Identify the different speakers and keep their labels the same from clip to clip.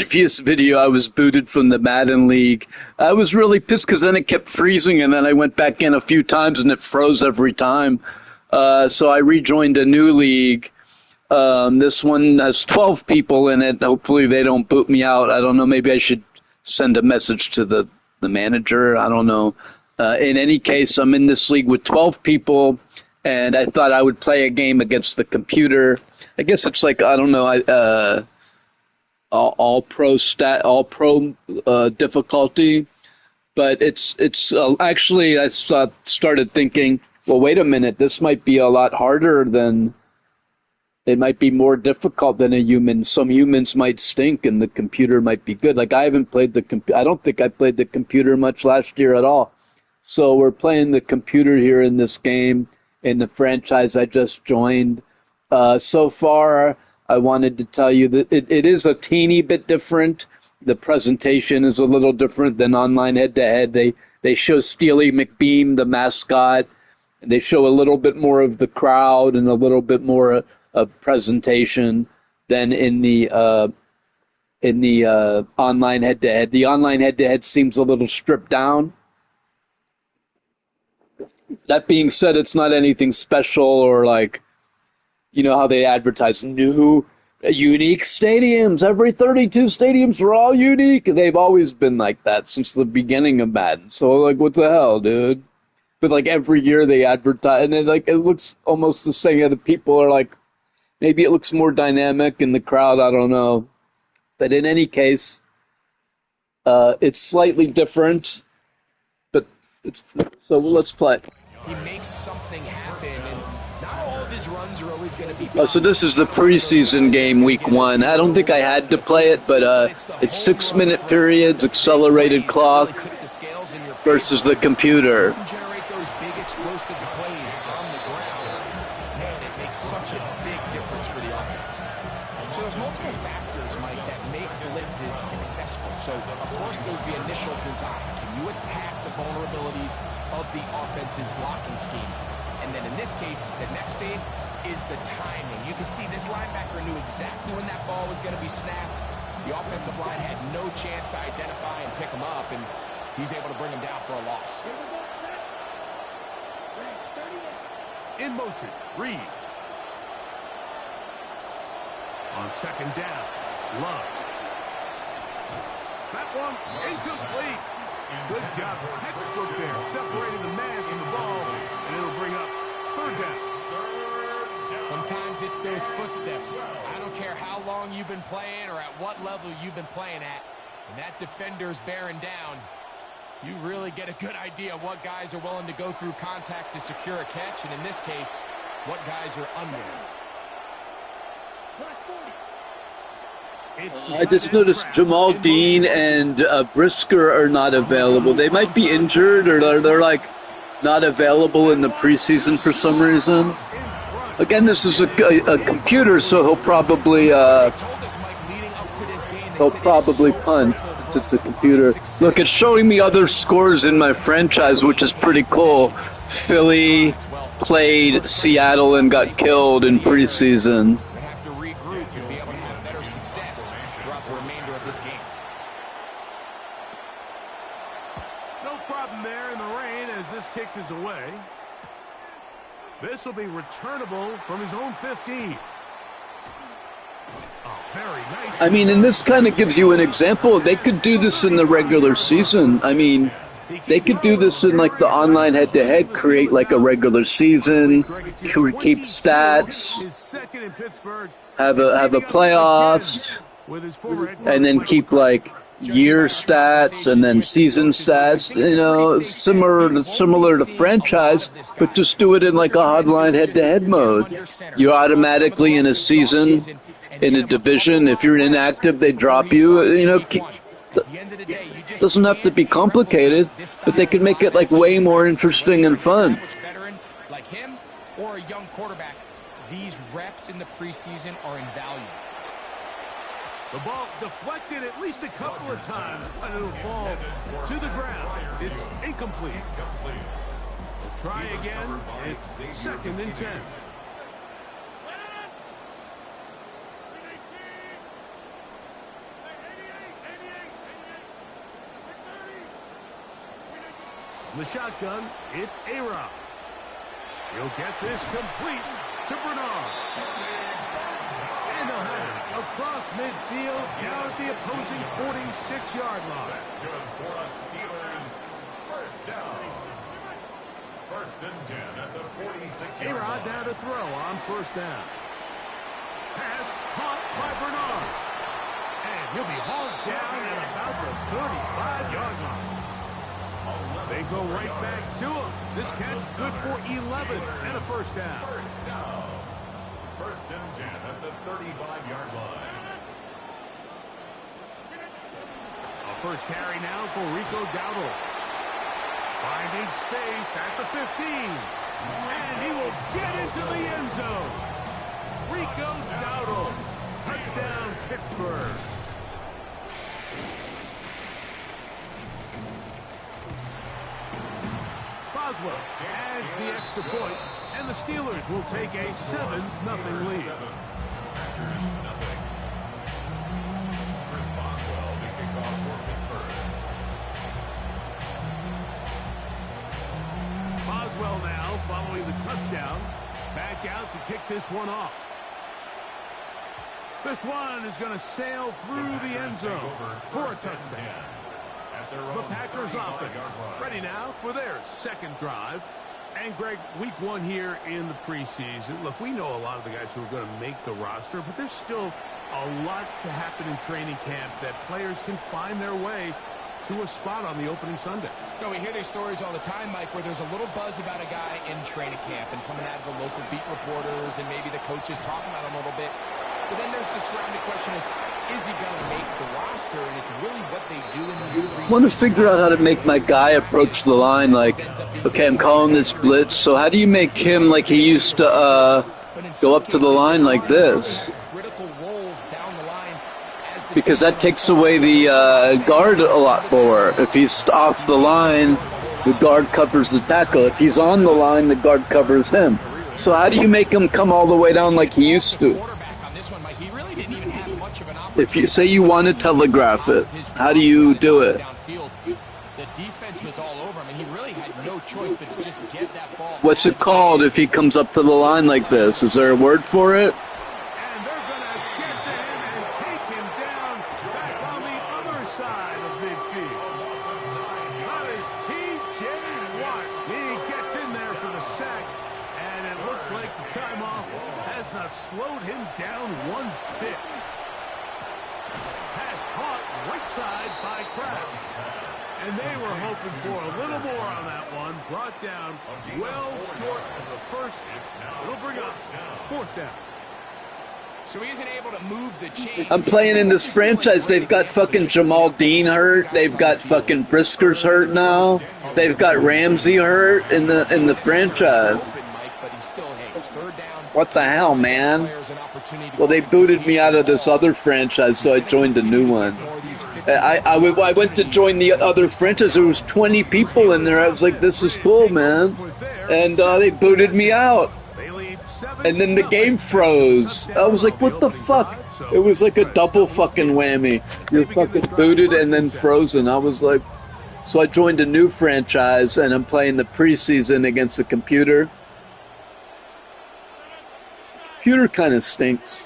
Speaker 1: previous video, I was booted from the Madden League. I was really pissed because then it kept freezing, and then I went back in a few times, and it froze every time. So I rejoined a new league. This one has 12 people in it. Hopefully they don't boot me out. I don't know. Maybe I should send a message to the manager. I don't know. In any case, I'm in this league with 12 people, and I thought I would play a game against the computer. I guess it's like, I don't know, all pro difficulty, but it's actually, I started thinking, well, wait a minute, this might be a lot harder than, it might be more difficult than a human. Some humans might stink and the computer might be good. Like, I haven't played I don't think I played the computer much last year at all. So we're playing the computer here in this game in the franchise I just joined. So far, I wanted to tell you that it is a teeny bit different. The presentation is a little different than online head-to-head. They show Steely McBeam, the mascot, and they show a little bit more of the crowd and a little bit more of presentation than in the online head-to-head. The online head-to-head seems a little stripped down. That being said, it's not anything special or like, you know how they advertise new, unique stadiums. Every 32 stadiums are all unique. They've always been like that since the beginning of Madden. So, like, what the hell, dude? But, like, every year they advertise, and it looks almost the same. The people are like, maybe it looks more dynamic in the crowd. I don't know. But in any case, it's slightly different. But so let's play.
Speaker 2: He makes something happen, and not all of his runs are always going to be.
Speaker 1: So this is the preseason game, week 1. I don't think I had to play it, but it's 6-minute periods, accelerated clock versus the computer.
Speaker 2: Generate those big explosive plays on the ground. Man, it makes such a big difference for the offense. So there's multiple factors, Mike, that make blitzes successful. So, of course, there's the initial design. Can you attack the vulnerabilities of the offense's blocking scheme? And then in this case, the next phase is the timing. You can see this linebacker knew exactly when that ball was going to be snapped. The offensive line had no chance to identify and pick him up, and he's able to bring him down for a loss.
Speaker 3: In motion, Reed. On second down, Love. That one incomplete. Good job, textbook there, separating the man from the ball, and it'll bring up third down.
Speaker 2: Sometimes it's those footsteps. I don't care how long you've been playing or at what level you've been playing at, and that defender's bearing down. You really get a good idea of what guys are willing to go through contact to secure a catch, and in this case, what guys are unwilling.
Speaker 1: I just noticed Jamal Dean and Brisker are not available. They might be injured, or they're like not available in the preseason for some reason. Again, this is a computer, so he'll probably punt. It's a computer. Look, it's showing me other scores in my franchise, which is pretty cool. Philly played Seattle and got killed in preseason.
Speaker 3: Is away. This will be returnable from his own 15. Oh, very nice.
Speaker 1: I mean, and this kind of gives you an example. They could do this in the regular season. I mean, they could do this in like the online head-to-head, create like a regular season, keep stats, have a playoffs, and then keep like year stats and then season stats, you know, similar to franchise, but just do it in like a hotline head-to-head mode. You're automatically in a season, in a division. If you're inactive, they drop you. You know, it doesn't have to be complicated, but they can make it like way more interesting and fun.
Speaker 2: Like him or a young quarterback, these reps in the preseason are invaluable.
Speaker 3: The ball deflected at least a couple of times, and it'll fall to the ground. It's incomplete. We'll try again. It's 2nd and 10. In the shotgun, it's A-Rod. He'll get this complete to Bernard. And they'll have it across midfield down at the opposing 46-yard line.
Speaker 4: That's good for us, Steelers. First down. First and 10 at the 46-yard line.
Speaker 3: A-Rod now to throw on first down. Pass caught by Bernard. And he'll be hauled down at about the 35-yard line. They go right back to him. This catch good for 11 and a first down.
Speaker 4: First down. First and 10 at the 35-yard line.
Speaker 3: A first carry now for Rico Dowdle. Finding space at the 15. And he will get into the end zone. Rico Dowdle. Touchdown, Pittsburgh. Boswell adds the extra point, and the Steelers will take a 7-0 lead.
Speaker 4: Chris Boswell, the kickoff for Pittsburgh.
Speaker 3: Boswell now, following the touchdown, back out to kick this one off. This one is going to sail through the end zone for a touchdown. The Packers offense ready now for their second drive. And, Greg, week one here in the preseason. Look, we know a lot of the guys who are going to make the roster, but there's still a lot to happen in training camp that players can find their way to a spot on the opening Sunday.
Speaker 2: No, we hear these stories all the time, Mike, where there's a little buzz about a guy in training camp and coming out of the local beat reporters and maybe the coaches talking about him a little bit. But then there's the surrounding question is he going to make the roster? And it's really what they do in these preseason.
Speaker 1: I want to figure out how to make my guy approach the line. Like, okay, I'm calling this blitz. So how do you make him like he used to go up to the line like this? Because that takes away the guard a lot more. If he's off the line, the guard covers the tackle. If he's on the line, the guard covers him. So how do you make him come all the way down like he used to? If you say you want to telegraph it, how do you do it?
Speaker 2: The defense was all over him, and he really had no choice but to just get that ball.
Speaker 1: What's it called if he comes up to the line like this? Is there a word for it?
Speaker 3: And they're going to get to him and take him down back on the other side of midfield. That is T.J. Watt. He gets in there for the sack, and it looks like the time off has not slowed him down one bit. Pass caught right side by Krabs. And they were hoping for a little more on that one. Brought down well short of the first. It'll bring up fourth down.
Speaker 2: So he isn't able to move the chain.
Speaker 1: I'm playing in this franchise. They've got fucking Jamal Dean hurt. They've got fucking Brisker's hurt now. They've got Ramsey hurt in the franchise. What the hell, man? Well, they booted me out of this other franchise, so I joined a new one. I went to join the other franchise. There was 20 people in there. I was like, this is cool, man. And they booted me out. And then the game froze. I was like, what the fuck? It was like a double fucking whammy. You're fucking booted and then frozen. I was like, so I joined a new franchise, and I'm playing the preseason against the computer. Computer kind of stinks.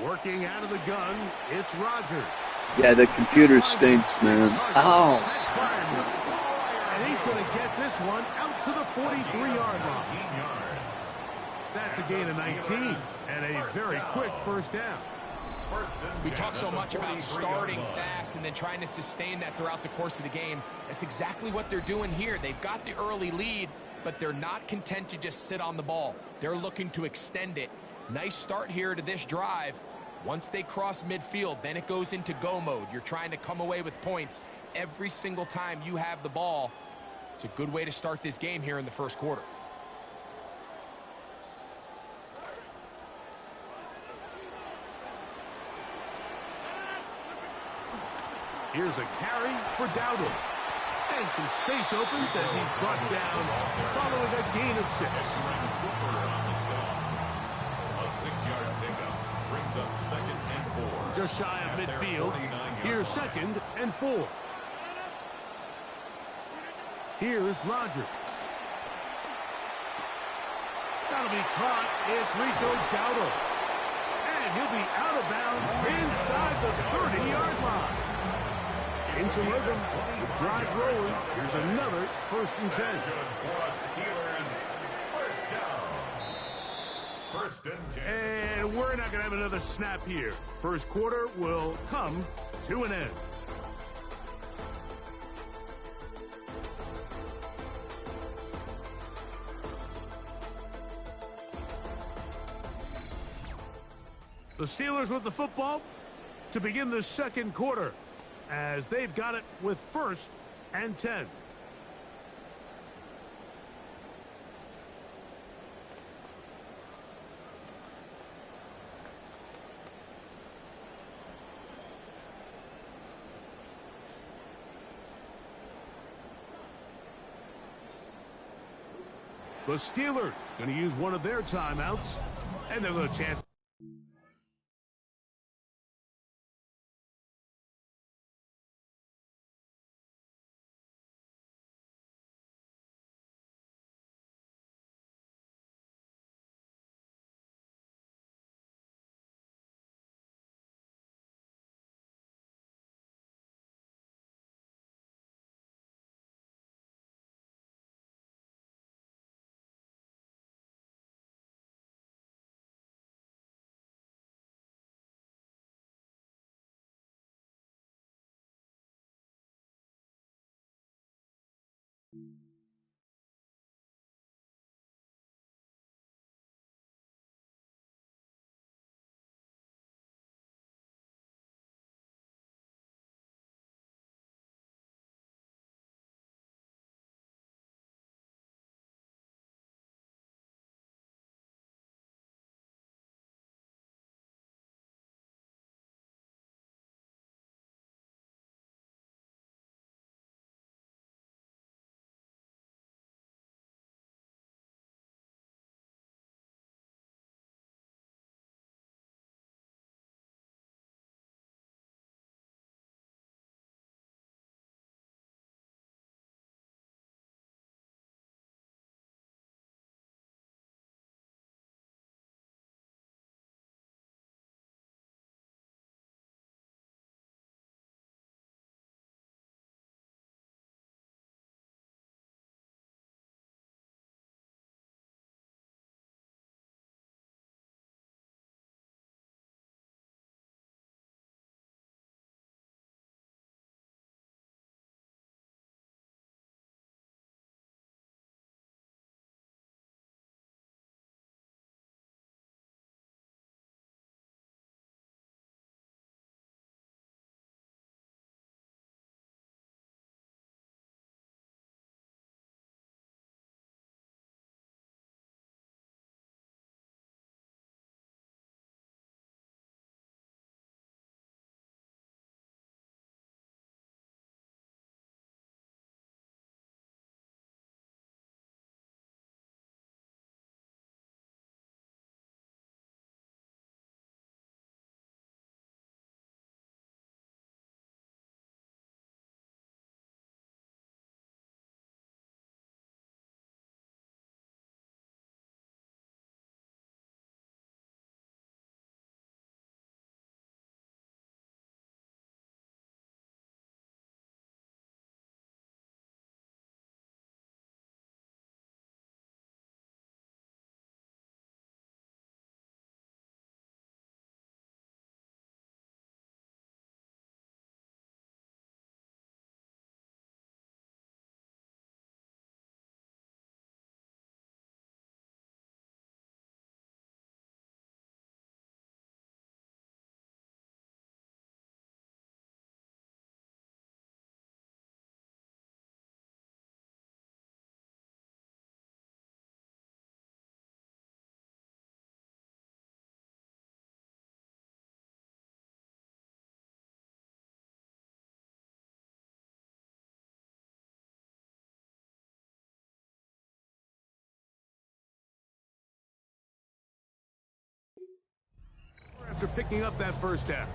Speaker 3: Working out of the gun, it's Rodgers.
Speaker 1: Yeah, the computer stinks, man. Ow.
Speaker 3: And he's going to get this one out to the 43-yard line. That's a gain of 19 and a very quick first down.
Speaker 2: We talk so much about starting fast and then trying to sustain that throughout the course of the game. That's exactly what they're doing here. They've got the early lead, but they're not content to just sit on the ball. They're looking to extend it. Nice start here to this drive. Once they cross midfield, then it goes into go mode. You're trying to come away with points every single time you have the ball. It's a good way to start this game here in the first quarter.
Speaker 3: Here's a carry for Dowdle. And some space opens as he's brought down following a gain of 6.
Speaker 4: A 6-yard pickup brings up second and
Speaker 3: Just shy of midfield. Here's 2nd and 4. Here's Rodgers. That'll be caught. It's Rico Dowdle. And he'll be out of bounds inside the 30-yard line. Into rhythm. The drive rolling. Here's another 1st and 10.
Speaker 4: First and 10.
Speaker 3: And we're not going to have another snap here. First quarter will come to an end. The Steelers with the football to begin the 2nd quarter as they've got it with 1st and 10. The Steelers going to use one of their timeouts, and they're going to chance after picking up that first down.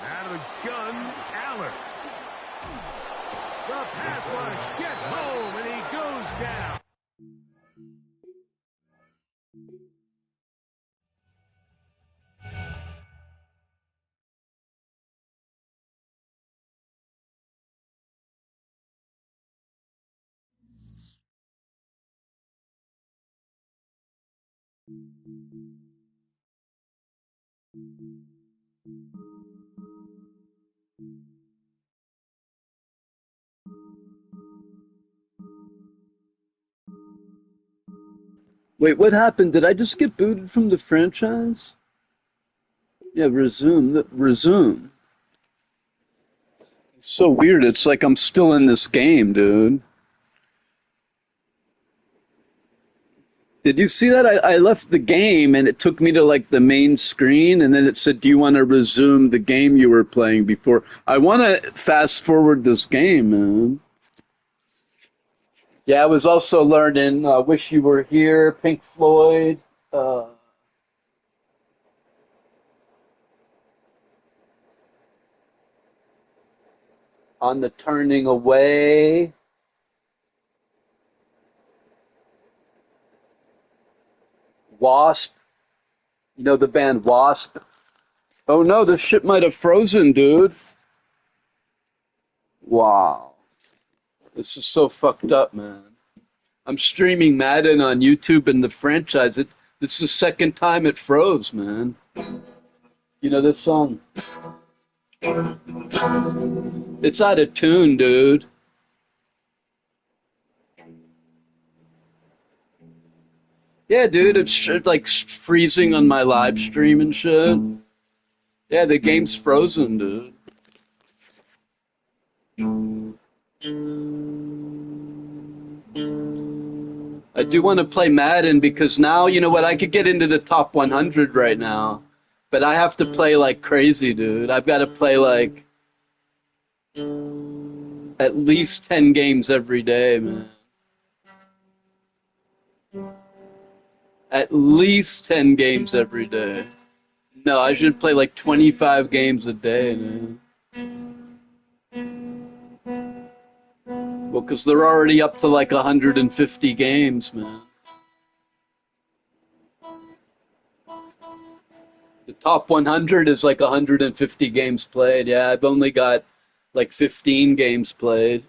Speaker 3: Out of the gun, Aller. The pass rush gets home, and he goes down.
Speaker 1: Wait, what happened? Did I just get booted from the franchise? Yeah, resume. Resume. It's so weird. It's like I'm still in this game, dude. Did you see that? I left the game and it took me to like the main screen and then it said, do you want to resume the game you were playing before? I want to fast forward this game, man. Yeah, I was also learning Wish You Were Here, Pink Floyd. Uh, on the Turning Away. Wasp. You know the band Wasp? Oh no, this shit might have frozen, dude. Wow. This is so fucked up, man. I'm streaming Madden on YouTube and the franchise. This is the second time it froze, man. You know this song? It's out of tune, dude. Yeah, dude, it's like freezing on my live stream and shit. Yeah, the game's frozen, dude. I do want to play Madden because now, you know what, I could get into the top 100 right now. But I have to play like crazy, dude. I've got to play like at least 10 games every day, man. At least 10 games every day. No, I should play like 25 games a day, man. Well, because they're already up to like 150 games, man. The top 100 is like 150 games played. Yeah, I've only got like 15 games played.